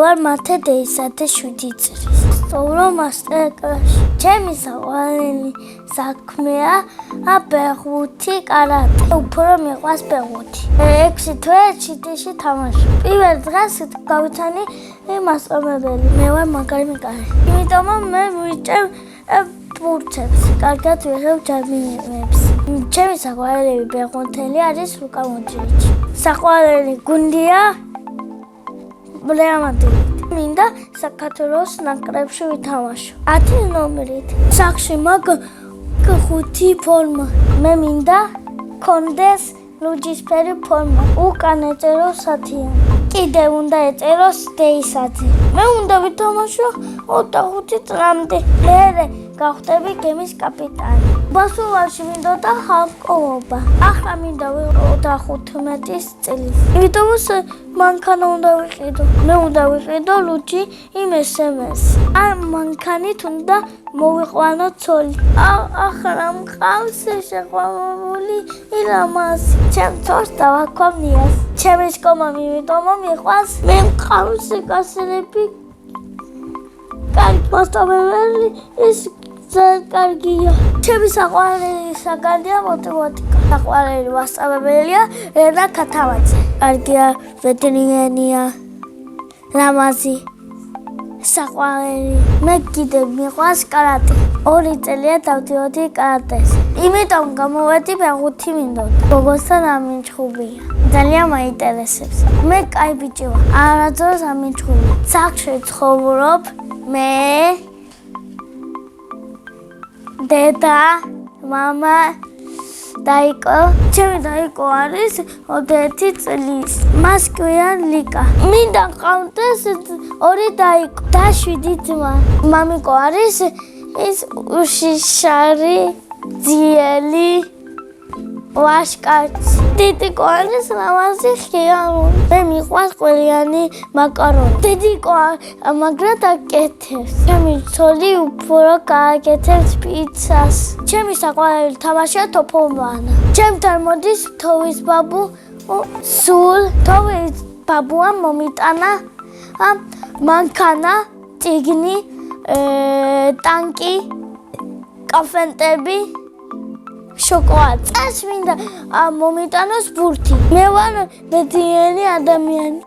ვარ მათე დეისათე 7 წლის. სწავლობ მასტერკლასში. ჩემი საყვარელი საქმეა ფეხბურთი, კარატე. უფრო მიყვარს ფეხბურთი. 6 თვე ჩიტიში თამაშობ. პირველ დღეს გავიცანი მასწავლებელი. მე ვარ მაგარი მეკარე. იმიტომ მე ვიჭებ ბურთებს. კარგად ვიღებ ჯამინებს. ჩემი საყვარელი ფეხბურთელი არის ლუკა მოდრიჩი. საყვარელი გუნდია რეალ მადრიდი. მინდა საქართველოს ნაკრებში ვითამაშო. 10 ნომერით. სახში მაქვს 5 ფორმა. მე მინდა კონდეს ლუჯისფერი ფორმა. უკან ეწეროს სათიანი. კიდევ უნდა ეწეროს დეისაძე. მე უნდა ვითამაშო 25 წლამდე. მე გავხდები გემის კაპიტანი. ბასულაში მინდოდა ხალხობა. ახლა მინდა ვიყო 15 წლის. იმიტომ მანქანა უნდა ვიყიდო. მე უნდა ვიყიდო ლუჩი იმ SMS. მანქანით უნდა მოვიყვანო ცოლი. ახლა მყავს შეყვარებული ილამაზი. ჩემ თორს დავაქვამ ნიას. ჩემი შკომა იმიტომ მიყვარს. მე მყავს გასელები. კარგი მასწავლებელი ის კარგია. ჩემი საყვარელი საგანია მათემატიკა. საყვარელი მასწავლებელია რენა ქათამაძე. კარგია ვეტერინარია. ლამაზი. საყვარელი. მე კიდევ მიყვარს კარატე. 2 წელია დავდივოდი კარატეზე. იმიტომ გამოვედი ფეხბურთი მინდოდა. გოგოსთან ამინჩხუბია. ძალიან მაინტერესებს. მე კაი ბიჭი ვარ. არაძორს ამინჩხუბია. სახში ცხოვრობ მე დედა, მამა, დაიკო. ჩემი დაიკო არის 21 წლის. მას ქვია ლიკა. მინდა ყავდეს 2 დაიკო და 7 ძმა. მამიკო არის ის უშიშარი, ძიელი, ვაშკაცი. დიდიკო არის ლამაზი ხიარული. მე მიყვარს ყველიანი მაკარონი. დიდიკო მაგრად აკეთებს. ჩემი ცოლი უფრო გააკეთებს პიცას. ჩემი საყვარელი თამაშია თოფობანა. ჩემთან მოდის თოვის ბაბუ, სულ თოვის ბაბუა მომიტანა, მანქანა, წიგნი, ტანკი, კაფენტები. შოკოლადი. წას მინდა მომიტანოს ბურთი. მე ვარ ბედნიერი ადამიანი.